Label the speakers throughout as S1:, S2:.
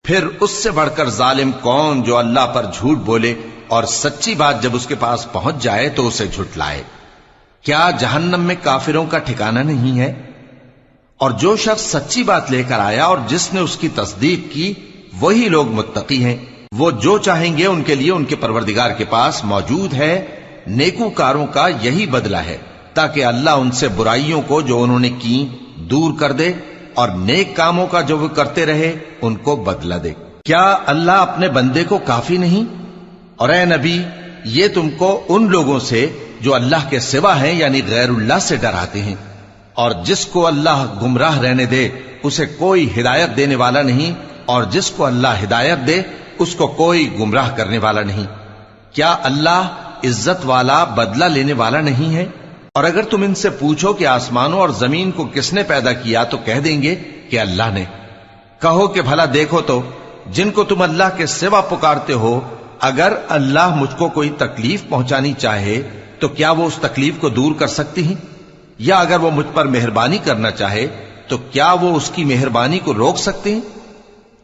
S1: پھر اس سے بڑھ کر ظالم کون جو اللہ پر جھوٹ بولے اور سچی بات جب اس کے پاس پہنچ جائے تو اسے جھٹلائے۔ کیا جہنم میں کافروں کا ٹھکانہ نہیں ہے؟ اور جو شخص سچی بات لے کر آیا اور جس نے اس کی تصدیق کی وہی لوگ متقی ہیں۔ وہ جو چاہیں گے ان کے لیے ان کے پروردگار کے پاس موجود ہے۔ نیکوکاروں کا یہی بدلہ ہے تاکہ اللہ ان سے برائیوں کو جو انہوں نے کی دور کر دے اور نیک کاموں کا جو وہ کرتے رہے ان کو بدلہ دے۔ کیا اللہ اپنے بندے کو کافی نہیں؟ اور اے نبی یہ تم کو ان لوگوں سے جو اللہ کے سوا ہیں یعنی غیر اللہ سے ڈراتے ہیں، اور جس کو اللہ گمراہ رہنے دے اسے کوئی ہدایت دینے والا نہیں، اور جس کو اللہ ہدایت دے اس کو کوئی گمراہ کرنے والا نہیں۔ کیا اللہ عزت والا بدلہ لینے والا نہیں ہے؟ اور اگر تم ان سے پوچھو کہ آسمانوں اور زمین کو کس نے پیدا کیا تو کہہ دیں گے کہ اللہ نے۔ کہو کہ بھلا دیکھو تو جن کو تم اللہ کے سوا پکارتے ہو، اگر اللہ مجھ کو کوئی تکلیف پہنچانی چاہے تو کیا وہ اس تکلیف کو دور کر سکتی ہیں؟ یا اگر وہ مجھ پر مہربانی کرنا چاہے تو کیا وہ اس کی مہربانی کو روک سکتے ہیں؟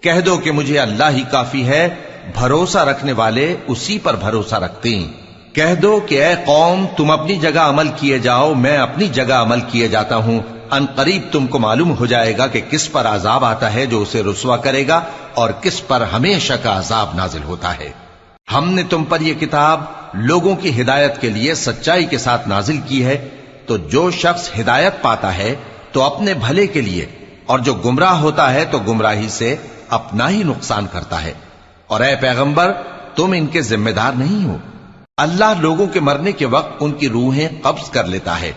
S1: کہہ دو کہ مجھے اللہ ہی کافی ہے، بھروسہ رکھنے والے اسی پر بھروسہ رکھتے ہیں۔ کہہ دو کہ اے قوم تم اپنی جگہ عمل کیے جاؤ، میں اپنی جگہ عمل کیے جاتا ہوں، ان قریب تم کو معلوم ہو جائے گا کہ کس پر عذاب آتا ہے جو اسے رسوا کرے گا اور کس پر ہمیشہ کا عذاب نازل ہوتا ہے۔ ہم نے تم پر یہ کتاب لوگوں کی ہدایت کے لیے سچائی کے ساتھ نازل کی ہے، تو جو شخص ہدایت پاتا ہے تو اپنے بھلے کے لیے، اور جو گمراہ ہوتا ہے تو گمراہی سے اپنا ہی نقصان کرتا ہے۔ اور اے پیغمبر تم ان کے ذمہ دار نہیں ہو۔ اللہ لوگوں کے مرنے کے وقت ان کی روحیں قبض کر لیتا ہے،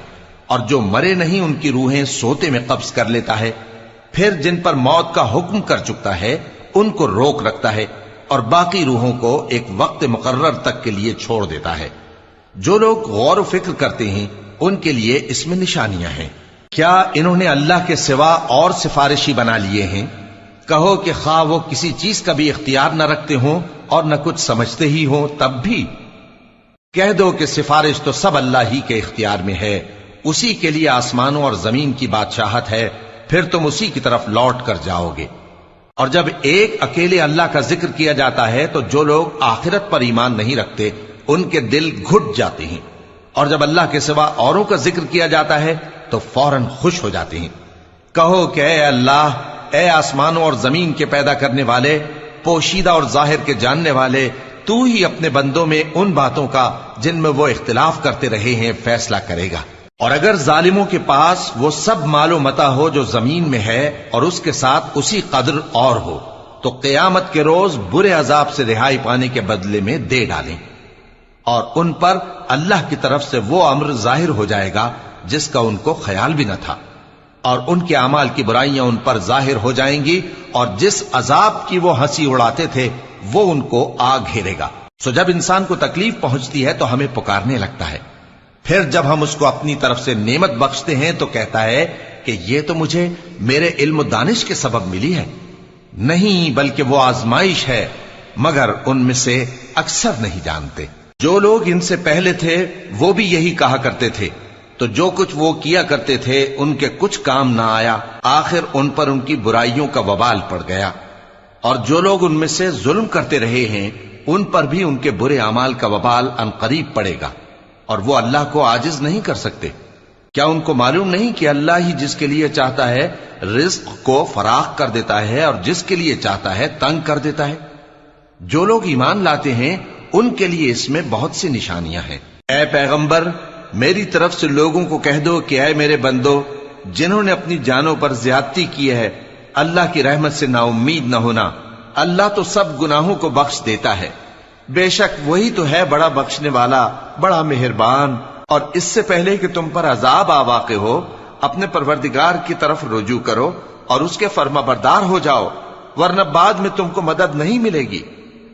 S1: اور جو مرے نہیں ان کی روحیں سوتے میں قبض کر لیتا ہے، پھر جن پر موت کا حکم کر چکتا ہے ان کو روک رکھتا ہے، اور باقی روحوں کو ایک وقت مقرر تک کے لیے چھوڑ دیتا ہے۔ جو لوگ غور و فکر کرتے ہیں ان کے لیے اس میں نشانیاں ہیں۔ کیا انہوں نے اللہ کے سوا اور سفارشی بنا لیے ہیں؟ کہو کہ خواہ وہ کسی چیز کا بھی اختیار نہ رکھتے ہوں اور نہ کچھ سمجھتے ہی ہوں تب بھی کہہ دو کہ سفارش تو سب اللہ ہی کے اختیار میں ہے، اسی کے لیے آسمانوں اور زمین کی بادشاہت ہے، پھر تم اسی کی طرف لوٹ کر جاؤ گے۔ اور جب ایک اکیلے اللہ کا ذکر کیا جاتا ہے تو جو لوگ آخرت پر ایمان نہیں رکھتے ان کے دل گھٹ جاتے ہیں، اور جب اللہ کے سوا اوروں کا ذکر کیا جاتا ہے تو فوراً خوش ہو جاتے ہیں۔ کہو کہ اے اللہ، اے آسمانوں اور زمین کے پیدا کرنے والے، پوشیدہ اور ظاہر کے جاننے والے، تو ہی اپنے بندوں میں ان باتوں کا جن میں وہ اختلاف کرتے رہے ہیں فیصلہ کرے گا۔ اور اگر ظالموں کے پاس وہ سب مال و متاع ہو جو زمین میں ہے اور اس کے ساتھ اسی قدر اور ہو تو قیامت کے روز برے عذاب سے رہائی پانے کے بدلے میں دے ڈالیں، اور ان پر اللہ کی طرف سے وہ امر ظاہر ہو جائے گا جس کا ان کو خیال بھی نہ تھا، اور ان کے اعمال کی برائیاں ان پر ظاہر ہو جائیں گی، اور جس عذاب کی وہ ہنسی اڑاتے تھے وہ ان کو آ گھیرے گا۔ سو جب انسان کو تکلیف پہنچتی ہے تو ہمیں پکارنے لگتا ہے، پھر جب ہم اس کو اپنی طرف سے نعمت بخشتے ہیں تو کہتا ہے کہ یہ تو مجھے میرے علم و دانش کے سبب ملی ہے۔ نہیں، بلکہ وہ آزمائش ہے، مگر ان میں سے اکثر نہیں جانتے۔ جو لوگ ان سے پہلے تھے وہ بھی یہی کہا کرتے تھے، تو جو کچھ وہ کیا کرتے تھے ان کے کچھ کام نہ آیا، آخر ان پر ان کی برائیوں کا وبال پڑ گیا۔ اور جو لوگ ان میں سے ظلم کرتے رہے ہیں ان پر بھی ان کے برے اعمال کا وبال عنقریب پڑے گا، اور وہ اللہ کو عاجز نہیں کر سکتے۔ کیا ان کو معلوم نہیں کہ اللہ ہی جس کے لیے چاہتا ہے رزق کو فراخ کر دیتا ہے اور جس کے لیے چاہتا ہے تنگ کر دیتا ہے؟ جو لوگ ایمان لاتے ہیں ان کے لیے اس میں بہت سی نشانیاں ہیں۔ اے پیغمبر میری طرف سے لوگوں کو کہہ دو کہ اے میرے بندو، جنہوں نے اپنی جانوں پر زیادتی کی ہے اللہ کی رحمت سے نا امید نہ ہونا۔ اللہ تو سب گناہوں کو بخش دیتا ہے، بے شک وہی تو ہے بڑا بخشنے والا، بڑا مہربان۔ اور اس سے پہلے کہ تم پر عذاب آ واقع ہو اپنے پروردگار کی طرف رجوع کرو اور اس کے فرما بردار ہو جاؤ، ورنہ بعد میں تم کو مدد نہیں ملے گی۔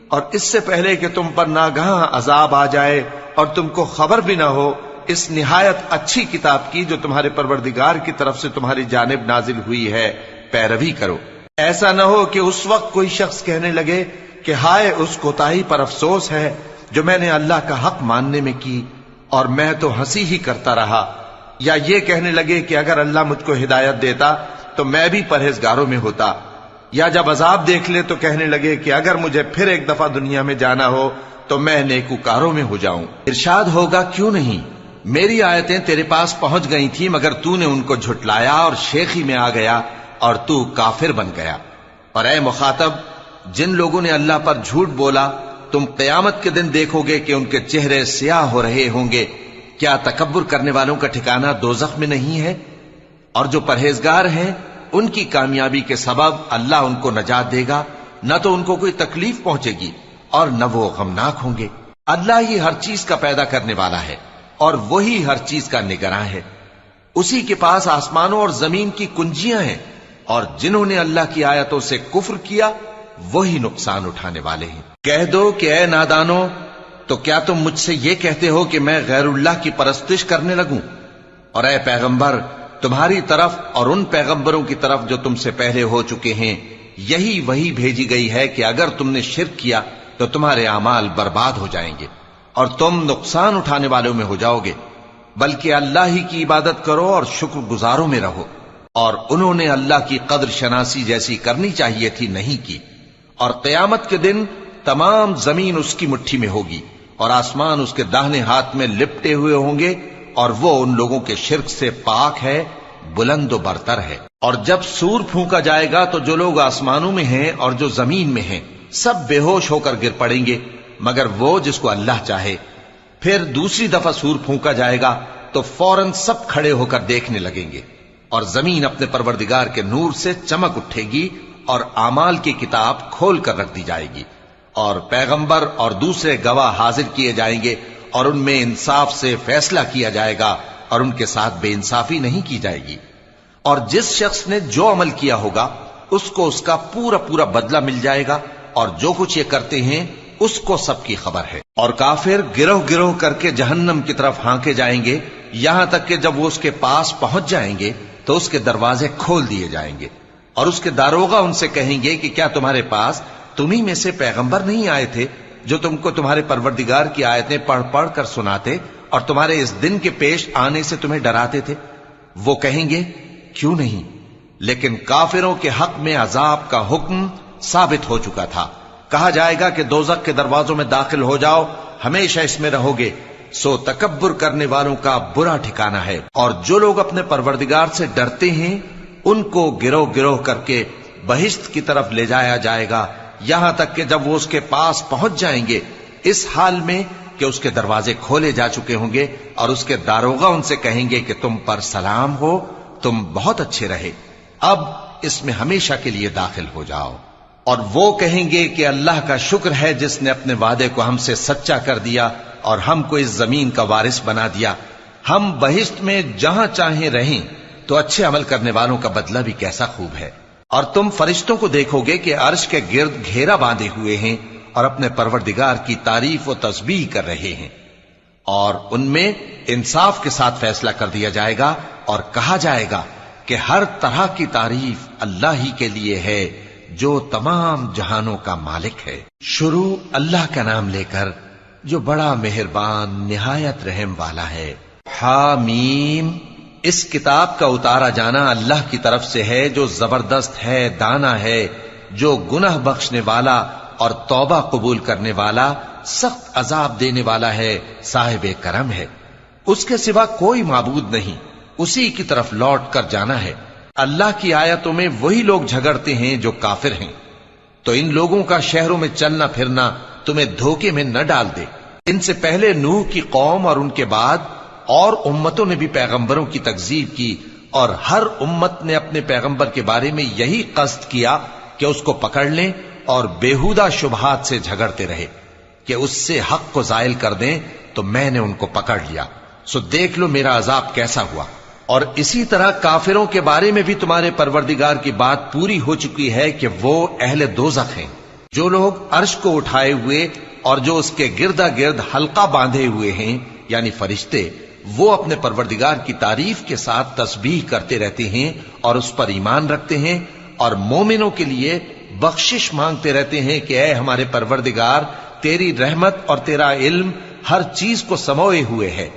S1: اور اس سے پہلے کہ تم پر ناگہاں عذاب آ جائے اور تم کو خبر بھی نہ ہو اس نہایت اچھی کتاب کی جو تمہارے پروردگار کی طرف سے تمہاری جانب نازل ہوئی ہے پیروی کرو۔ ایسا نہ ہو کہ اس وقت کوئی شخص کہنے لگے کہ ہائے اس کوتاہی پر افسوس ہے جو میں نے اللہ کا حق ماننے میں کی اور میں تو ہنسی ہی کرتا رہا، یا یہ کہنے لگے کہ اگر اللہ مجھ کو ہدایت دیتا تو میں بھی پرہیزگاروں میں ہوتا۔ یا جب عذاب دیکھ لے تو کہنے لگے کہ اگر مجھے پھر ایک دفعہ دنیا میں جانا ہو تو میں نیکوکاروں میں ہو جاؤں۔ ارشاد ہوگا کیوں نہیں، میری آیتیں تیرے پاس پہنچ گئی تھی مگر تو نے ان کو جھٹلایا اور شیخی میں آ گیا اور تو کافر بن گیا۔ اور اے مخاطب، جن لوگوں نے اللہ پر جھوٹ بولا تم قیامت کے دن دیکھو گے کہ ان کے چہرے سیاہ ہو رہے ہوں گے۔ کیا تکبر کرنے والوں کا ٹھکانہ دوزخ میں نہیں ہے؟ اور جو پرہیزگار ہیں ان کی کامیابی کے سبب اللہ ان کو نجات دے گا، نہ تو ان کو کوئی تکلیف پہنچے گی اور نہ وہ غمناک ہوں گے۔ اللہ ہی ہر چیز کا پیدا کرنے والا ہے اور وہی ہر چیز کا نگراں ہے۔ اسی کے پاس آسمانوں اور زمین کی کنجیاں ہیں، اور جنہوں نے اللہ کی آیتوں سے کفر کیا وہی نقصان اٹھانے والے ہیں۔ کہہ دو کہ اے نادانو، تو کیا تم مجھ سے یہ کہتے ہو کہ میں غیر اللہ کی پرستش کرنے لگوں؟ اور اے پیغمبر، تمہاری طرف اور ان پیغمبروں کی طرف جو تم سے پہلے ہو چکے ہیں یہی وہی بھیجی گئی ہے کہ اگر تم نے شرک کیا تو تمہارے اعمال برباد ہو جائیں گے اور تم نقصان اٹھانے والوں میں ہو جاؤ گے، بلکہ اللہ ہی کی عبادت کرو اور شکر گزاروں میں رہو۔ اور انہوں نے اللہ کی قدر شناسی جیسی کرنی چاہیے تھی نہیں کی۔ اور قیامت کے دن تمام زمین اس کی مٹھی میں ہوگی اور آسمان اس کے داہنے ہاتھ میں لپٹے ہوئے ہوں گے، اور وہ ان لوگوں کے شرک سے پاک ہے، بلند و برتر ہے۔ اور جب سور پھونکا جائے گا تو جو لوگ آسمانوں میں ہیں اور جو زمین میں ہیں سب بے ہوش ہو کر گر پڑیں گے مگر وہ جس کو اللہ چاہے۔ پھر دوسری دفعہ سور پھونکا جائے گا تو فوراً سب کھڑے ہو کر دیکھنے لگیں گے، اور زمین اپنے پروردگار کے نور سے چمک اٹھے گی اور اعمال کی کتاب کھول کر رکھ دی جائے گی، اور پیغمبر اور دوسرے گواہ حاضر کیے جائیں گے، اور ان میں انصاف سے فیصلہ کیا جائے گا اور ان کے ساتھ بے انصافی نہیں کی جائے گی۔ اور جس شخص نے جو عمل کیا ہوگا اس کو اس کا پورا پورا بدلہ مل جائے گا، اور جو کچھ یہ کرتے ہیں اس کو سب کی خبر ہے۔ اور کافر گروہ گروہ کر کے جہنم کی طرف ہانکے جائیں گے، یہاں تک کہ جب وہ اس کے پاس پہنچ جائیں گے تو اس کے دروازے کھول دیے جائیں گے، اور اس کے داروغہ ان سے کہیں گے کہ کیا تمہارے پاس تمہیں میں سے پیغمبر نہیں آئے تھے جو تم کو تمہارے پروردگار کی آیتیں پڑھ پڑھ کر سناتے اور تمہارے اس دن کے پیش آنے سے تمہیں ڈراتے تھے؟ وہ کہیں گے کیوں نہیں، لیکن کافروں کے حق میں عذاب کا حکم ثابت ہو چکا تھا۔ کہا جائے گا کہ دوزخ کے دروازوں میں داخل ہو جاؤ، ہمیشہ اس میں رہو گے، سو تکبر کرنے والوں کا برا ٹھکانہ ہے۔ اور جو لوگ اپنے پروردگار سے ڈرتے ہیں ان کو گروہ گروہ کر کے بہشت کی طرف لے جایا جائے گا، یہاں تک کہ جب وہ اس کے پاس پہنچ جائیں گے اس حال میں کہ اس کے دروازے کھولے جا چکے ہوں گے، اور اس کے داروغہ ان سے کہیں گے کہ تم پر سلام ہو، تم بہت اچھے رہے، اب اس میں ہمیشہ کے لیے داخل ہو جاؤ۔ اور وہ کہیں گے کہ اللہ کا شکر ہے جس نے اپنے وعدے کو ہم سے سچا کر دیا اور ہم کو اس زمین کا وارث بنا دیا، ہم بہشت میں جہاں چاہیں رہیں، تو اچھے عمل کرنے والوں کا بدلہ بھی کیسا خوب ہے۔ اور تم فرشتوں کو دیکھو گے کہ عرش کے گرد گھیرا باندھے ہوئے ہیں اور اپنے پروردگار کی تعریف و تسبیح کر رہے ہیں، اور ان میں انصاف کے ساتھ فیصلہ کر دیا جائے گا، اور کہا جائے گا کہ ہر طرح کی تعریف اللہ ہی کے لیے ہے جو تمام جہانوں کا مالک ہے۔ شروع اللہ کا نام لے کر جو بڑا مہربان نہایت رحم والا ہے۔ حامیم، اس کتاب کا اتارا جانا اللہ کی طرف سے ہے جو زبردست ہے، دانا ہے، جو گناہ بخشنے والا اور توبہ قبول کرنے والا، سخت عذاب دینے والا ہے، صاحب کرم ہے۔ اس کے سوا کوئی معبود نہیں، اسی کی طرف لوٹ کر جانا ہے۔ اللہ کی آیتوں میں وہی لوگ جھگڑتے ہیں جو کافر ہیں، تو ان لوگوں کا شہروں میں چلنا پھرنا تمہیں دھوکے میں نہ ڈال دے۔ ان سے پہلے نوح کی قوم اور ان کے بعد اور امتوں نے بھی پیغمبروں کی تکذیب کی، اور ہر امت نے اپنے پیغمبر کے بارے میں یہی قصد کیا کہ اس کو پکڑ لیں اور بیہودہ شبہات سے جھگڑتے رہے کہ اس سے حق کو زائل کر دیں، تو میں نے ان کو پکڑ لیا، سو دیکھ لو میرا عذاب کیسا ہوا۔ اور اسی طرح کافروں کے بارے میں بھی تمہارے پروردگار کی بات پوری ہو چکی ہے کہ وہ اہل دوزخ ہیں۔ جو لوگ عرش کو اٹھائے ہوئے اور جو اس کے گردا گرد حلقہ باندھے ہوئے ہیں یعنی فرشتے، وہ اپنے پروردگار کی تعریف کے ساتھ تسبیح کرتے رہتے ہیں اور اس پر ایمان رکھتے ہیں، اور مومنوں کے لیے بخشش مانگتے رہتے ہیں کہ اے ہمارے پروردگار، تیری رحمت اور تیرا علم ہر چیز کو سموئے ہوئے ہے،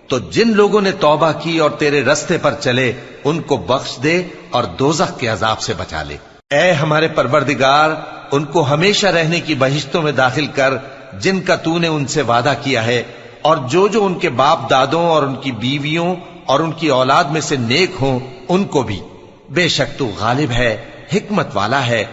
S1: تو جن لوگوں نے توبہ کی اور تیرے رستے پر چلے ان کو بخش دے اور دوزخ کے عذاب سے بچا لے۔ اے ہمارے پروردگار، ان کو ہمیشہ رہنے کی بہشتوں میں داخل کر جن کا تو نے ان سے وعدہ کیا ہے، اور جو جو ان کے باپ دادوں اور ان کی بیویوں اور ان کی اولاد میں سے نیک ہوں ان کو بھی۔ بے شک تو غالب ہے، حکمت والا ہے۔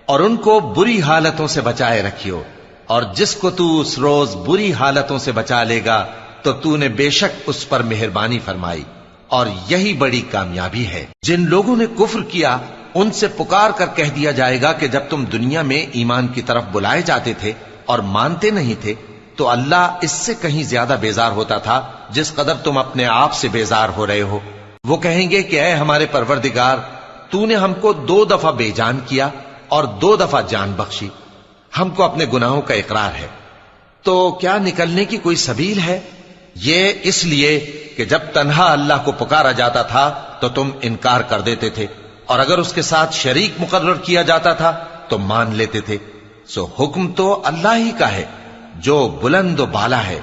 S1: اور ان کو بری حالتوں سے بچائے رکھیو، اور جس کو تو اس روز بری حالتوں سے بچا لے گا تو نے بے شک اس پر مہربانی فرمائی، اور یہی بڑی کامیابی ہے۔ جن لوگوں نے کفر کیا ان سے پکار کر کہہ دیا جائے گا کہ جب تم دنیا میں ایمان کی طرف بلائے جاتے تھے اور مانتے نہیں تھے تو اللہ اس سے کہیں زیادہ بیزار ہوتا تھا جس قدر تم اپنے آپ سے بیزار ہو رہے ہو۔ وہ کہیں گے کہ اے ہمارے پروردگار، تو نے ہم کو 2 دفعہ بے جان کیا اور 2 دفعہ جان بخشی، ہم کو اپنے گناہوں کا اقرار ہے، تو کیا نکلنے کی کوئی سبیل ہے؟ یہ اس لیے کہ جب تنہا اللہ کو پکارا جاتا تھا تو تم انکار کر دیتے تھے، اور اگر اس کے ساتھ شریک مقرر کیا جاتا تھا تو مان لیتے تھے۔ سو حکم تو اللہ ہی کا ہے جو بلند و بالا ہے،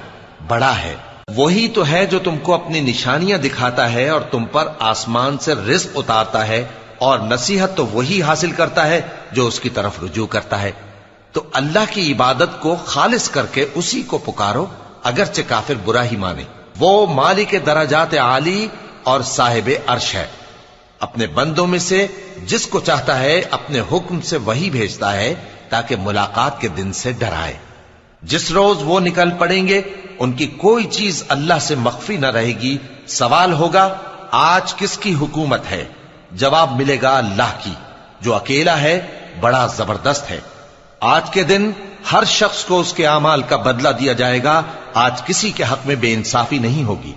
S1: بڑا ہے۔ وہی تو ہے جو تم کو اپنی نشانیاں دکھاتا ہے اور تم پر آسمان سے رزق اتارتا ہے، اور نصیحت تو وہی حاصل کرتا ہے جو اس کی طرف رجوع کرتا ہے۔ تو اللہ کی عبادت کو خالص کر کے اسی کو پکارو، اگرچہ کافر برا ہی مانے۔ وہ مالک درجات عالی اور صاحب عرش ہے، اپنے بندوں میں سے جس کو چاہتا ہے اپنے حکم سے وہی بھیجتا ہے تاکہ ملاقات کے دن سے ڈرائے۔ جس روز وہ نکل پڑیں گے ان کی کوئی چیز اللہ سے مخفی نہ رہے گی۔ سوال ہوگا آج کس کی حکومت ہے؟ جواب ملے گا اللہ کی، جو اکیلا ہے، بڑا زبردست ہے۔ آج کے دن ہر شخص کو اس کے اعمال کا بدلہ دیا جائے گا۔ آج کسی کے حق میں بے انصافی نہیں ہوگی۔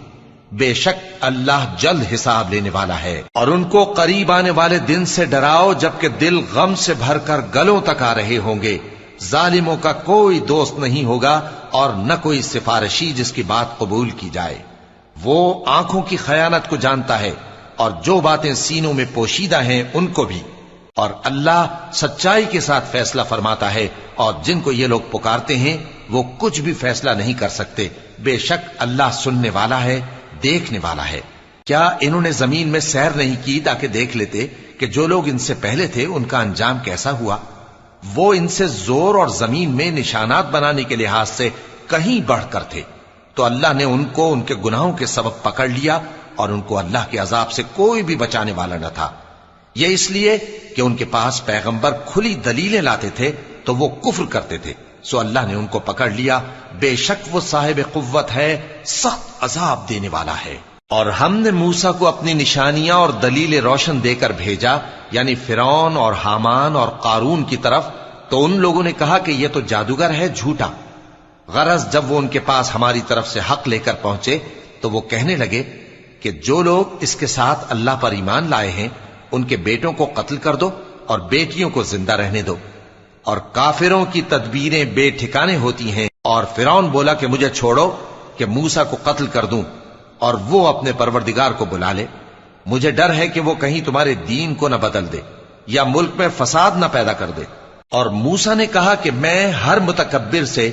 S1: بے شک اللہ جلد حساب لینے والا ہے۔ اور ان کو قریب آنے والے دن سے ڈراؤ جبکہ دل غم سے بھر کر گلوں تک آ رہے ہوں گے۔ ظالموں کا کوئی دوست نہیں ہوگا اور نہ کوئی سفارشی جس کی بات قبول کی جائے۔ وہ آنکھوں کی خیانت کو جانتا ہے اور جو باتیں سینوں میں پوشیدہ ہیں ان کو بھی، اور اللہ سچائی کے ساتھ فیصلہ فرماتا ہے، اور جن کو یہ لوگ پکارتے ہیں وہ کچھ بھی فیصلہ نہیں کر سکتے۔ بے شک اللہ سننے والا ہے، دیکھنے والا ہے۔ کیا انہوں نے زمین میں سیر نہیں کی تاکہ دیکھ لیتے کہ جو لوگ ان سے پہلے تھے ان کا انجام کیسا ہوا؟ وہ ان سے زور اور زمین میں نشانات بنانے کے لحاظ سے کہیں بڑھ کر تھے، تو اللہ نے ان کو ان کے گناہوں کے سبب پکڑ لیا، اور ان کو اللہ کے عذاب سے کوئی بھی بچانے والا نہ تھا۔ یہ اس لیے کہ ان کے پاس پیغمبر کھلی دلیلیں لاتے تھے تو وہ کفر کرتے تھے، سو اللہ نے ان کو پکڑ لیا۔ بے شک وہ صاحب قوت ہے، سخت عذاب دینے والا ہے۔ اور ہم نے موسیٰ کو اپنی نشانیاں اور دلیل روشن دے کر بھیجا، یعنی فرعون اور حامان اور قارون کی طرف، تو ان لوگوں نے کہا کہ یہ تو جادوگر ہے، جھوٹا۔ غرض جب وہ ان کے پاس ہماری طرف سے حق لے کر پہنچے تو وہ کہنے لگے کہ جو لوگ اس کے ساتھ اللہ پر ایمان لائے ہیں ان کے بیٹوں کو قتل کر دو اور بیٹیوں کو زندہ رہنے دو۔ اور کافروں کی تدبیریں بے ٹھکانے ہوتی ہیں۔ اور فرعون بولا کہ مجھے چھوڑو کہ موسیٰ کو قتل کر دوں اور وہ اپنے پروردگار کو بلا لے۔ مجھے ڈر ہے کہ وہ کہیں تمہارے دین کو نہ بدل دے یا ملک میں فساد نہ پیدا کر دے۔ اور موسیٰ نے کہا کہ میں ہر متکبر سے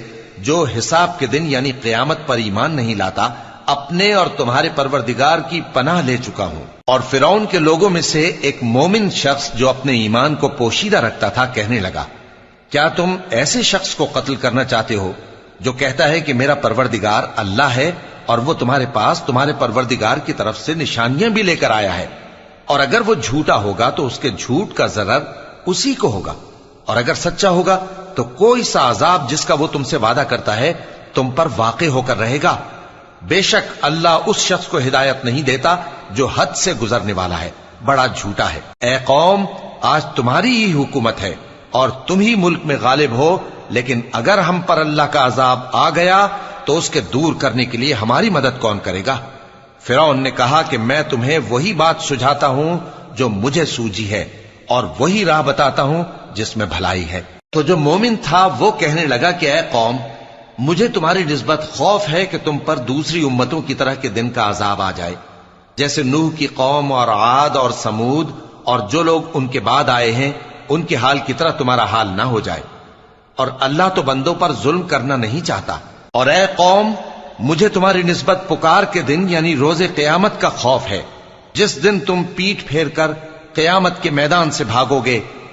S1: جو حساب کے دن یعنی قیامت پر ایمان نہیں لاتا اپنے اور تمہارے پروردگار کی پناہ لے چکا ہوں۔ اور فرعون کے لوگوں میں سے ایک مومن شخص جو اپنے ایمان کو پوشیدہ رکھتا تھا کہنے لگا، کیا تم ایسے شخص کو قتل کرنا چاہتے ہو جو کہتا ہے کہ میرا پروردگار اللہ ہے اور وہ تمہارے پاس تمہارے پروردگار کی طرف سے نشانیاں بھی لے کر آیا ہے؟ اور اگر وہ جھوٹا ہوگا تو اس کے جھوٹ کا ضرر اسی کو ہوگا، اور اگر سچا ہوگا تو کوئی سا عذاب جس کا وہ تم سے وعدہ کرتا ہے تم پر واقع ہو کر رہے گا۔ بے شک اللہ اس شخص کو ہدایت نہیں دیتا جو حد سے گزرنے والا ہے، بڑا جھوٹا ہے۔ اے قوم، آج تمہاری ہی حکومت ہے اور تم ہی ملک میں غالب ہو، لیکن اگر ہم پر اللہ کا عذاب آ گیا تو اس کے دور کرنے کے لیے ہماری مدد کون کرے گا؟ فرعون نے کہا کہ میں تمہیں وہی بات سجھاتا ہوں جو مجھے سوجی ہے اور وہی راہ بتاتا ہوں جس میں بھلائی ہے۔ تو جو مومن تھا وہ کہنے لگا کہ اے قوم، مجھے تمہاری نسبت خوف ہے کہ تم پر دوسری امتوں کی طرح کے دن کا عذاب آ جائے، جیسے نوح کی قوم اور عاد اور سمود اور جو لوگ ان کے بعد آئے ہیں ان کے حال کی طرح تمہارا حال نہ ہو جائے۔ اور اللہ تو بندوں پر ظلم کرنا نہیں چاہتا۔ اور اے قوم، مجھے تمہاری نسبت پکار کے دن یعنی روز قیامت کا خوف ہے، جس دن تم پیٹ پھیر کر قیامت کے میدان سے بھاگو گے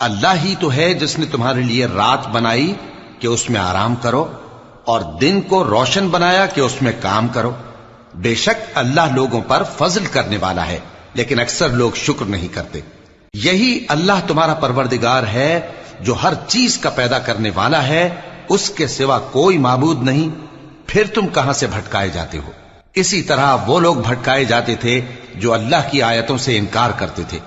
S1: اللہ ہی تو ہے جس نے تمہارے لیے رات بنائی کہ اس میں آرام کرو اور دن کو روشن بنایا کہ اس میں کام کرو. بے شک اللہ لوگوں پر فضل کرنے والا ہے لیکن اکثر لوگ شکر نہیں کرتے. یہی اللہ تمہارا پروردگار ہے جو ہر چیز کا پیدا کرنے والا ہے، اس کے سوا کوئی معبود نہیں. پھر تم کہاں سے بھٹکائے جاتے ہو؟ اسی طرح وہ لوگ بھٹکائے جاتے تھے جو اللہ کی آیتوں سے انکار کرتے تھے.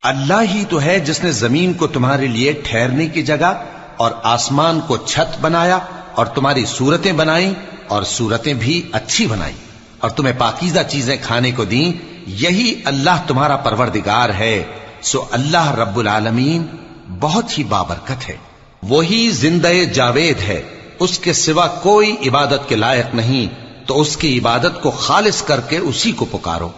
S1: اللہ ہی تو ہے جس نے زمین کو تمہارے لیے ٹھہرنے کی جگہ اور آسمان کو چھت بنایا اور تمہاری صورتیں بنائیں اور صورتیں بھی اچھی بنائیں اور تمہیں پاکیزہ چیزیں کھانے کو دیں. یہی اللہ تمہارا پروردگار ہے. سو اللہ رب العالمین بہت ہی بابرکت ہے. وہی زندہ جاوید ہے، اس کے سوا کوئی عبادت کے لائق نہیں، تو اس کی عبادت کو خالص کر کے اسی کو پکارو.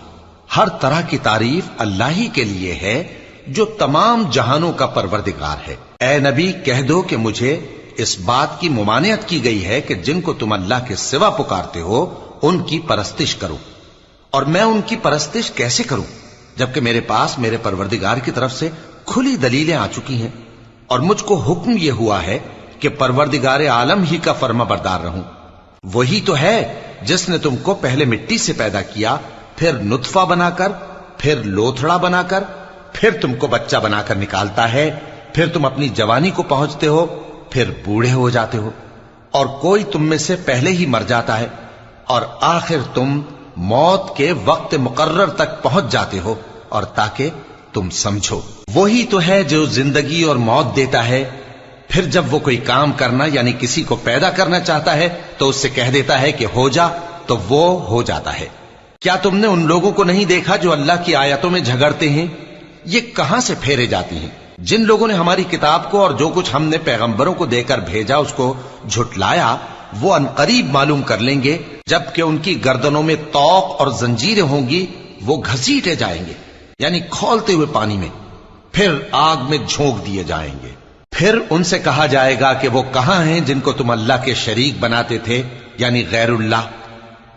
S1: ہر طرح کی تعریف اللہ ہی کے لیے ہے جو تمام جہانوں کا پروردگار ہے. اے نبی کہہ دو کہ مجھے اس بات کی ممانعت کی گئی ہے کہ جن کو تم اللہ کے سوا پکارتے ہو ان کی پرستش کرو، اور میں ان کی پرستش کیسے کروں جبکہ میرے پاس میرے پروردگار کی طرف سے کھلی دلیلیں آ چکی ہیں اور مجھ کو حکم یہ ہوا ہے کہ پروردگار عالم ہی کا فرما بردار رہوں. وہی تو ہے جس نے تم کو پہلے مٹی سے پیدا کیا، پھر نطفہ بنا کر، پھر لوتھڑا بنا کر، پھر تم کو بچہ بنا کر نکالتا ہے، پھر تم اپنی جوانی کو پہنچتے ہو، پھر بوڑھے ہو جاتے ہو، اور کوئی تم میں سے پہلے ہی مر جاتا ہے، اور آخر تم موت کے وقت مقرر تک پہنچ جاتے ہو. اور تاکہ تم سمجھو وہی تو ہے جو زندگی اور موت دیتا ہے. پھر جب وہ کوئی کام کرنا یعنی کسی کو پیدا کرنا چاہتا ہے تو اس سے کہہ دیتا ہے کہ ہو جا، تو وہ ہو جاتا ہے. کیا تم نے ان لوگوں کو نہیں دیکھا جو اللہ کی آیتوں میں جھگڑتے ہیں؟ یہ کہاں سے پھیرے جاتی ہیں؟ جن لوگوں نے ہماری کتاب کو اور جو کچھ ہم نے پیغمبروں کو دے کر بھیجا اس کو جھٹلایا، وہ انقریب معلوم کر لیں گے جبکہ ان کی گردنوں میں طوق اور زنجیریں ہوں گی، وہ گھسیٹے جائیں گے یعنی کھولتے ہوئے پانی میں، پھر آگ میں جھونک دیے جائیں گے. پھر ان سے کہا جائے گا کہ وہ کہاں ہیں جن کو تم اللہ کے شریک بناتے تھے یعنی غیر اللہ؟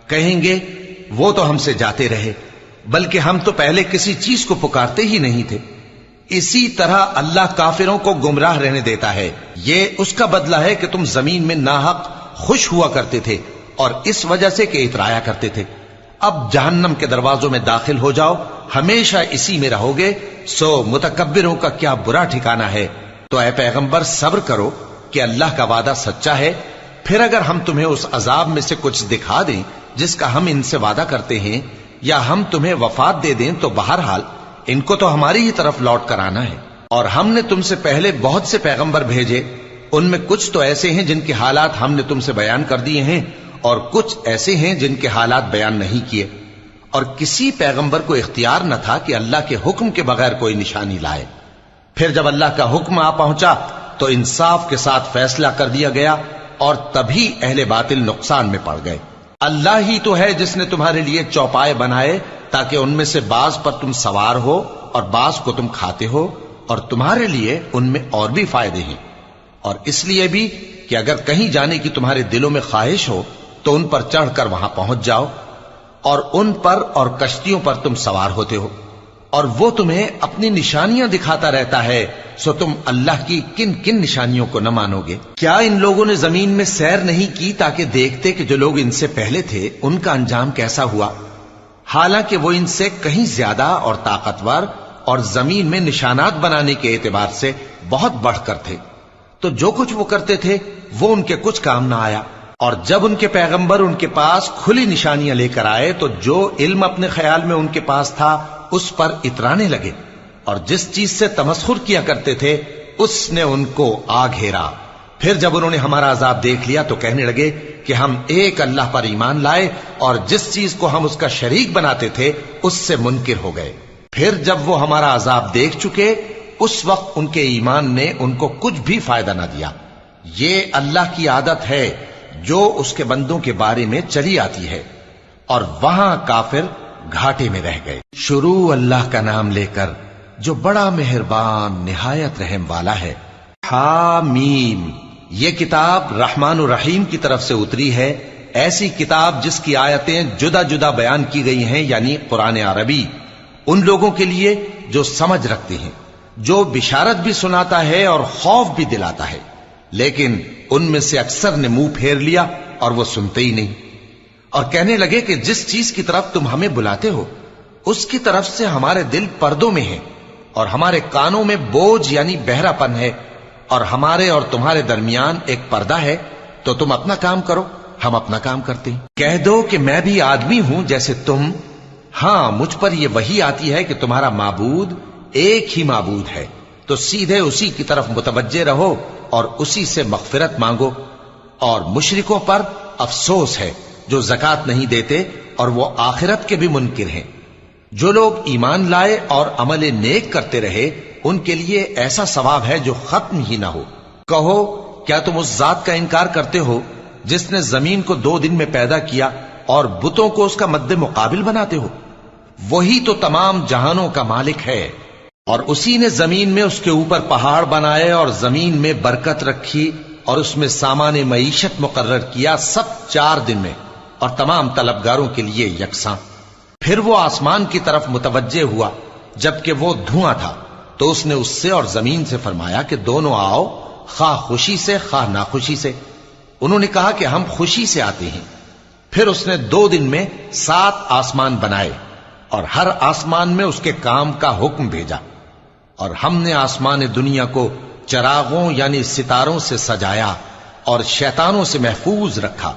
S1: کہیں گے وہ تو ہم سے جاتے رہے، بلکہ ہم تو پہلے کسی چیز کو پکارتے ہی نہیں تھے. اسی طرح اللہ کافروں کو گمراہ رہنے دیتا ہے. یہ اس کا بدلہ ہے کہ تم زمین میں ناحق خوش ہوا کرتے تھے اور اس وجہ سے کہ اترایا کرتے تھے. اب جہنم کے دروازوں میں داخل ہو جاؤ، ہمیشہ اسی میں رہو گے. سو متکبروں کا کیا برا ٹھکانہ ہے. تو اے پیغمبر صبر کرو کہ اللہ کا وعدہ سچا ہے. پھر اگر ہم تمہیں اس عذاب میں سے کچھ دکھا دیں جس کا ہم ان سے وعدہ کرتے ہیں، یا ہم تمہیں وفات دے دیں، تو بہرحال ان کو تو ہماری ہی طرف لوٹ کر آنا ہے. اور ہم نے تم سے پہلے بہت سے پیغمبر بھیجے، ان میں کچھ تو ایسے ہیں جن کے حالات ہم نے تم سے بیان کر دیے ہیں، اور کچھ ایسے ہیں جن کے حالات بیان نہیں کیے. اور کسی پیغمبر کو اختیار نہ تھا کہ اللہ کے حکم کے بغیر کوئی نشانی لائے. پھر جب اللہ کا حکم آ پہنچا تو انصاف کے ساتھ فیصلہ کر دیا گیا، اور تبھی اہل باطل نقصان میں پڑ گئے. اللہ ہی تو ہے جس نے تمہارے لیے چوپائے بنائے تاکہ ان میں سے بعض پر تم سوار ہو اور بعض کو تم کھاتے ہو، اور تمہارے لیے ان میں اور بھی فائدے ہیں. اور اس لیے بھی کہ اگر کہیں جانے کی تمہارے دلوں میں خواہش ہو تو ان پر چڑھ کر وہاں پہنچ جاؤ، اور ان پر اور کشتیوں پر تم سوار ہوتے ہو، اور وہ تمہیں اپنی نشانیاں دکھاتا رہتا ہے. سو تم اللہ کی کن کن نشانیوں کو نہ مانو گے؟ کیا ان لوگوں نے زمین میں سیر نہیں کی تاکہ دیکھتے کہ جو لوگ ان سے پہلے تھے ان کا انجام کیسا ہوا، حالانکہ وہ ان سے کہیں زیادہ اور طاقتور اور زمین میں نشانات بنانے کے اعتبار سے بہت بڑھ کر تھے. تو جو کچھ وہ کرتے تھے وہ ان کے کچھ کام نہ آیا. اور جب ان کے پیغمبر ان کے پاس کھلی نشانیاں لے کر آئے تو جو علم اپنے خیال میں ان کے پاس تھا اس پر اترانے لگے، اور جس چیز سے تمسخر کیا کرتے تھے اس نے ان کو آ گھیرا. پھر جب انہوں نے ہمارا عذاب دیکھ لیا تو کہنے لگے کہ ہم ایک اللہ پر ایمان لائے، اور جس چیز کو ہم اس کا شریک بناتے تھے اس سے منکر ہو گئے. پھر جب وہ ہمارا عذاب دیکھ چکے اس وقت ان کے ایمان نے ان کو کچھ بھی فائدہ نہ دیا. یہ اللہ کی عادت ہے جو اس کے بندوں کے بارے میں چلی آتی ہے، اور وہاں کافر گھاٹے میں رہ گئے. شروع اللہ کا نام لے کر جو بڑا مہربان نہایت رحم والا ہے. حامیم، یہ کتاب رحمان الرحیم کی طرف سے اتری ہے، ایسی کتاب جس کی آیتیں جدا جدا بیان کی گئی ہیں، یعنی قرآن عربی، ان لوگوں کے لیے جو سمجھ رکھتے ہیں. جو بشارت بھی سناتا ہے اور خوف بھی دلاتا ہے، لیکن ان میں سے اکثر نے منہ پھیر لیا اور وہ سنتے ہی نہیں، اور کہنے لگے کہ جس چیز کی طرف تم ہمیں بلاتے ہو اس کی طرف سے ہمارے دل پردوں میں ہیں، اور ہمارے کانوں میں بوجھ یعنی بہرا پن ہے، اور ہمارے اور تمہارے درمیان ایک پردہ ہے، تو تم اپنا کام کرو، ہم اپنا کام کرتے ہیں۔ کہہ دو کہ میں بھی آدمی ہوں جیسے تم، ہاں مجھ پر یہ وحی آتی ہے کہ تمہارا معبود ایک ہی معبود ہے، تو سیدھے اسی کی طرف متوجہ رہو اور اسی سے مغفرت مانگو۔ اور مشرکوں پر افسوس ہے جو زکوٰۃ نہیں دیتے اور وہ آخرت کے بھی منکر ہیں۔ جو لوگ ایمان لائے اور عمل نیک کرتے رہے ان کے لیے ایسا ثواب ہے جو ختم ہی نہ ہو۔ کہو کیا تم اس ذات کا انکار کرتے ہو جس نے زمین کو 2 دن میں پیدا کیا اور بتوں کو اس کا مد مقابل بناتے ہو؟ وہی تو تمام جہانوں کا مالک ہے، اور اسی نے زمین میں اس کے اوپر پہاڑ بنائے اور زمین میں برکت رکھی اور اس میں سامان معیشت مقرر کیا، سب 4 دن میں، اور تمام طلبگاروں کے لیے یکساں۔ پھر وہ آسمان کی طرف متوجہ ہوا جبکہ وہ دھواں تھا، تو اس نے اس سے اور زمین سے فرمایا کہ دونوں آؤ، خواہ خوشی سے خواہ ناخوشی سے۔ انہوں نے کہا کہ ہم خوشی سے آتے ہیں۔ پھر اس نے 2 دن میں 7 آسمان بنائے اور ہر آسمان میں اس کے کام کا حکم بھیجا، اور ہم نے آسمان دنیا کو چراغوں یعنی ستاروں سے سجایا اور شیطانوں سے محفوظ رکھا۔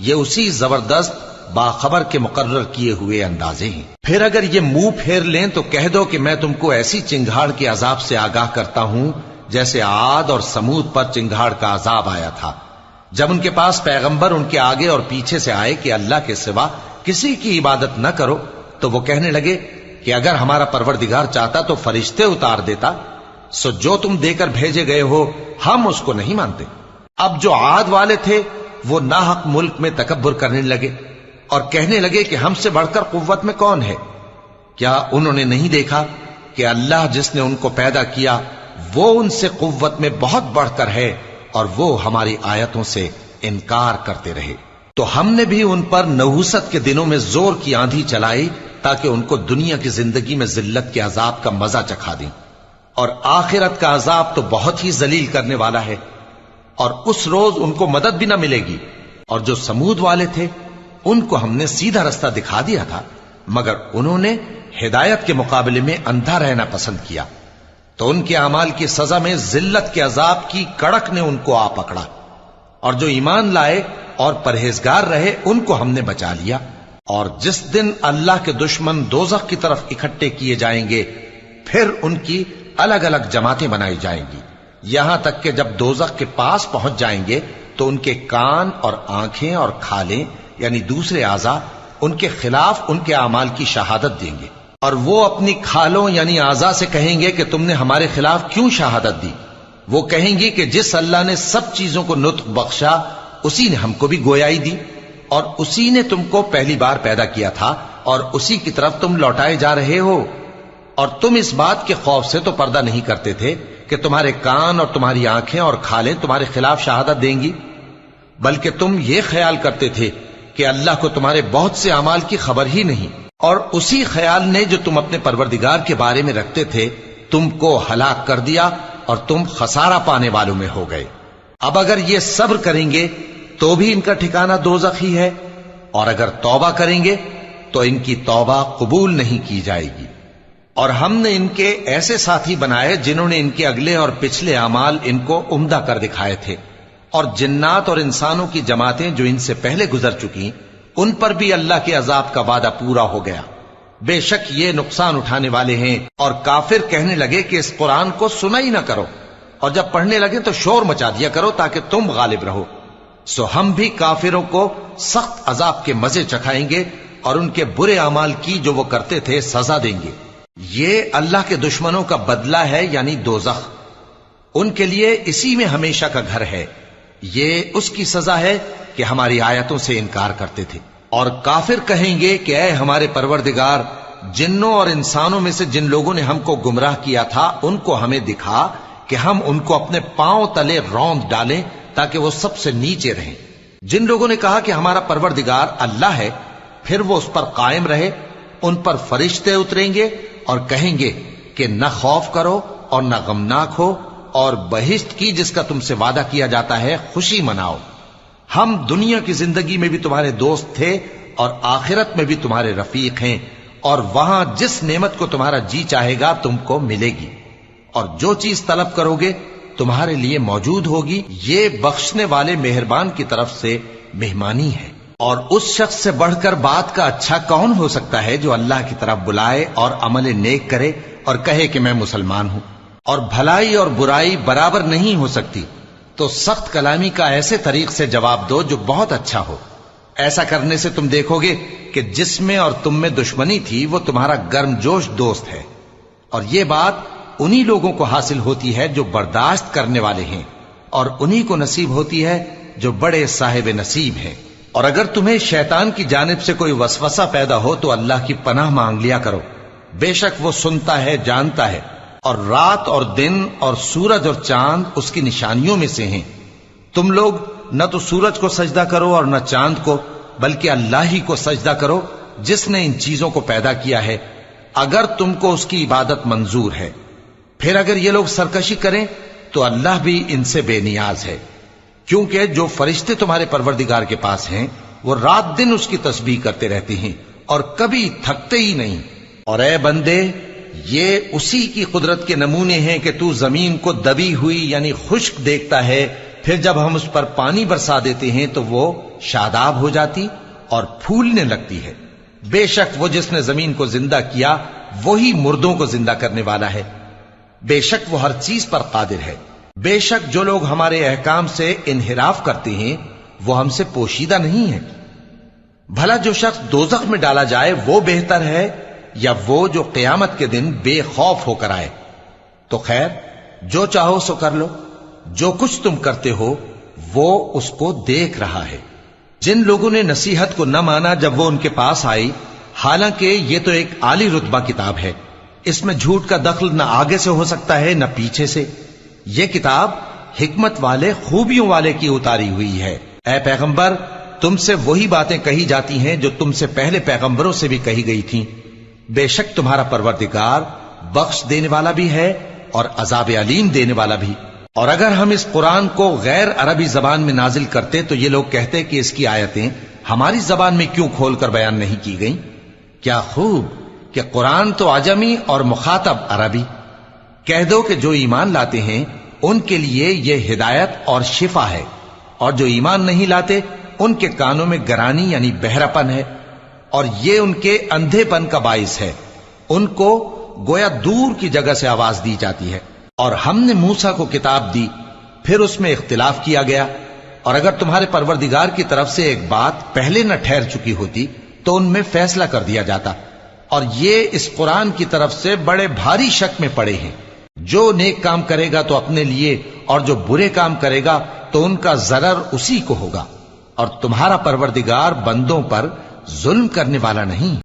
S1: یہ اسی زبردست باخبر کے مقرر کیے ہوئے اندازے ہیں۔ پھر اگر یہ منہ پھیر لیں تو کہہ دو کہ میں تم کو ایسی چنگھاڑ کے عذاب سے آگاہ کرتا ہوں جیسے عاد اور سمود پر چنگھاڑ کا عذاب آیا تھا، جب ان کے پاس پیغمبر ان کے آگے اور پیچھے سے آئے کہ اللہ کے سوا کسی کی عبادت نہ کرو، تو وہ کہنے لگے کہ اگر ہمارا پروردگار چاہتا تو فرشتے اتار دیتا، سو جو تم دے کر بھیجے گئے ہو ہم اس کو نہیں مانتے۔ اب جو عاد والے تھے وہ ناحق ملک میں تکبر کرنے لگے اور کہنے لگے کہ ہم سے بڑھ کر قوت میں کون ہے؟ کیا انہوں نے نہیں دیکھا کہ اللہ جس نے ان کو پیدا کیا وہ ان سے قوت میں بہت بڑھ کر ہے، اور وہ ہماری آیتوں سے انکار کرتے رہے۔ تو ہم نے بھی ان پر نحوست کے دنوں میں زور کی آندھی چلائی تاکہ ان کو دنیا کی زندگی میں ذلت کے عذاب کا مزہ چکھا دیں، اور آخرت کا عذاب تو بہت ہی ذلیل کرنے والا ہے، اور اس روز ان کو مدد بھی نہ ملے گی۔ اور جو سمود والے تھے ان کو ہم نے سیدھا رستہ دکھا دیا تھا، مگر انہوں نے ہدایت کے مقابلے میں اندھا رہنا پسند کیا، تو ان کے اعمال کی سزا میں ذلت کے عذاب کی کڑک نے ان کو آ پکڑا۔ اور جو ایمان لائے اور پرہیزگار رہے ان کو ہم نے بچا لیا۔ اور جس دن اللہ کے دشمن دوزخ کی طرف اکٹھے کیے جائیں گے پھر ان کی الگ الگ جماعتیں بنائی جائیں گی، یہاں تک کہ جب دوزخ کے پاس پہنچ جائیں گے تو ان کے کان اور آنکھیں اور کھالیں یعنی دوسرے اعضاء ان کے خلاف ان کے اعمال کی شہادت دیں گے، اور وہ اپنی کھالوں یعنی اعضاء سے کہیں گے کہ تم نے ہمارے خلاف کیوں شہادت دی؟ وہ کہیں گی کہ جس اللہ نے سب چیزوں کو نطق بخشا اسی نے ہم کو بھی گویائی دی، اور اسی نے تم کو پہلی بار پیدا کیا تھا اور اسی کی طرف تم لوٹائے جا رہے ہو۔ اور تم اس بات کے خوف سے تو پردہ نہیں کرتے تھے کہ تمہارے کان اور تمہاری آنکھیں اور کھالیں تمہارے خلاف شہادت دیں گی، بلکہ تم یہ خیال کرتے تھے کہ اللہ کو تمہارے بہت سے اعمال کی خبر ہی نہیں، اور اسی خیال نے جو تم اپنے پروردگار کے بارے میں رکھتے تھے تم کو ہلاک کر دیا اور تم خسارہ پانے والوں میں ہو گئے۔ اب اگر یہ صبر کریں گے تو بھی ان کا ٹھکانہ دوزخ ہی ہے، اور اگر توبہ کریں گے تو ان کی توبہ قبول نہیں کی جائے گی۔ اور ہم نے ان کے ایسے ساتھی بنائے جنہوں نے ان کے اگلے اور پچھلے اعمال ان کو عمدہ کر دکھائے تھے، اور جنات اور انسانوں کی جماعتیں جو ان سے پہلے گزر چکی ان پر بھی اللہ کے عذاب کا وعدہ پورا ہو گیا۔ بے شک یہ نقصان اٹھانے والے ہیں۔ اور کافر کہنے لگے کہ اس قرآن کو سنا ہی نہ کرو، اور جب پڑھنے لگے تو شور مچا دیا کرو تاکہ تم غالب رہو۔ سو ہم بھی کافروں کو سخت عذاب کے مزے چکھائیں گے اور ان کے برے اعمال کی جو وہ کرتے تھے سزا دیں گے۔ یہ اللہ کے دشمنوں کا بدلہ ہے یعنی دوزخ، ان کے لیے اسی میں ہمیشہ کا گھر ہے۔ یہ اس کی سزا ہے کہ ہماری آیتوں سے انکار کرتے تھے۔ اور کافر کہیں گے کہ اے ہمارے پروردگار، جنوں اور انسانوں میں سے جن لوگوں نے ہم کو گمراہ کیا تھا ان کو ہمیں دکھا کہ ہم ان کو اپنے پاؤں تلے روند ڈالیں تاکہ وہ سب سے نیچے رہیں۔ جن لوگوں نے کہا کہ ہمارا پروردگار اللہ ہے، پھر وہ اس پر قائم رہے، ان پر فرشتے اتریں گے اور کہیں گے کہ نہ خوف کرو اور نہ غمناک ہو، اور بہشت کی جس کا تم سے وعدہ کیا جاتا ہے خوشی مناؤ۔ ہم دنیا کی زندگی میں بھی تمہارے دوست تھے اور آخرت میں بھی تمہارے رفیق ہیں، اور وہاں جس نعمت کو تمہارا جی چاہے گا تم کو ملے گی، اور جو چیز طلب کرو گے تمہارے لیے موجود ہوگی۔ یہ بخشنے والے مہربان کی طرف سے مہمانی ہے۔ اور اس شخص سے بڑھ کر بات کا اچھا کون ہو سکتا ہے جو اللہ کی طرف بلائے اور عمل نیک کرے اور کہے کہ میں مسلمان ہوں۔ اور بھلائی اور برائی برابر نہیں ہو سکتی، تو سخت کلامی کا ایسے طریق سے جواب دو جو بہت اچھا ہو۔ ایسا کرنے سے تم دیکھو گے کہ جس میں اور تم میں دشمنی تھی وہ تمہارا گرم جوش دوست ہے، اور یہ بات انہی لوگوں کو حاصل ہوتی ہے جو برداشت کرنے والے ہیں، اور انہی کو نصیب ہوتی ہے جو بڑے صاحب نصیب ہیں۔ اور اگر تمہیں شیطان کی جانب سے کوئی وسوسہ پیدا ہو تو اللہ کی پناہ مانگ لیا کرو، بے شک وہ سنتا ہے، جانتا ہے۔ اور رات اور دن اور سورج اور چاند اس کی نشانیوں میں سے ہیں۔ تم لوگ نہ تو سورج کو سجدہ کرو اور نہ چاند کو، بلکہ اللہ ہی کو سجدہ کرو جس نے ان چیزوں کو پیدا کیا ہے، اگر تم کو اس کی عبادت منظور ہے۔ پھر اگر یہ لوگ سرکشی کریں تو اللہ بھی ان سے بے نیاز ہے، کیونکہ جو فرشتے تمہارے پروردگار کے پاس ہیں وہ رات دن اس کی تسبیح کرتے رہتے ہیں اور کبھی تھکتے ہی نہیں۔ اور اے بندے، یہ اسی کی قدرت کے نمونے ہیں کہ تو زمین کو دبی ہوئی یعنی خشک دیکھتا ہے، پھر جب ہم اس پر پانی برسا دیتے ہیں تو وہ شاداب ہو جاتی اور پھولنے لگتی ہے۔ بے شک وہ جس نے زمین کو زندہ کیا وہی مردوں کو زندہ کرنے والا ہے، بے شک وہ ہر چیز پر قادر ہے۔ بے شک جو لوگ ہمارے احکام سے انحراف کرتے ہیں وہ ہم سے پوشیدہ نہیں ہیں۔ بھلا جو شخص دوزخ میں ڈالا جائے وہ بہتر ہے یا وہ جو قیامت کے دن بے خوف ہو کر آئے؟ تو خیر، جو چاہو سو کر لو، جو کچھ تم کرتے ہو وہ اس کو دیکھ رہا ہے۔ جن لوگوں نے نصیحت کو نہ مانا جب وہ ان کے پاس آئی، حالانکہ یہ تو ایک عالی رتبہ کتاب ہے، اس میں جھوٹ کا دخل نہ آگے سے ہو سکتا ہے نہ پیچھے سے۔ یہ کتاب حکمت والے، خوبیوں والے کی اتاری ہوئی ہے۔ اے پیغمبر، تم سے وہی باتیں کہی جاتی ہیں جو تم سے پہلے پیغمبروں سے بھی کہی گئی تھیں۔ بے شک تمہارا پروردگار بخش دینے والا بھی ہے اور عذاب علیم دینے والا بھی۔ اور اگر ہم اس قرآن کو غیر عربی زبان میں نازل کرتے تو یہ لوگ کہتے کہ اس کی آیتیں ہماری زبان میں کیوں کھول کر بیان نہیں کی گئیں؟ کیا خوب کہ قرآن تو عجمی اور مخاطب عربی۔ کہہ دو کہ جو ایمان لاتے ہیں ان کے لیے یہ ہدایت اور شفا ہے، اور جو ایمان نہیں لاتے ان کے کانوں میں گرانی یعنی بہراپن ہے، اور یہ ان کے اندھے پن کا باعث ہے۔ ان کو گویا دور کی جگہ سے آواز دی جاتی ہے۔ اور ہم نے موسیٰ کو کتاب دی، پھر اس میں اختلاف کیا گیا، اور اگر تمہارے پروردگار کی طرف سے ایک بات پہلے نہ ٹھہر چکی ہوتی تو ان میں فیصلہ کر دیا جاتا۔ اور یہ اس قرآن کی طرف سے بڑے بھاری شک میں پڑے ہیں۔ جو نیک کام کرے گا تو اپنے لیے، اور جو برے کام کرے گا تو ان کا ضرر اسی کو ہوگا، اور تمہارا پروردگار بندوں پر ظلم کرنے والا نہیں۔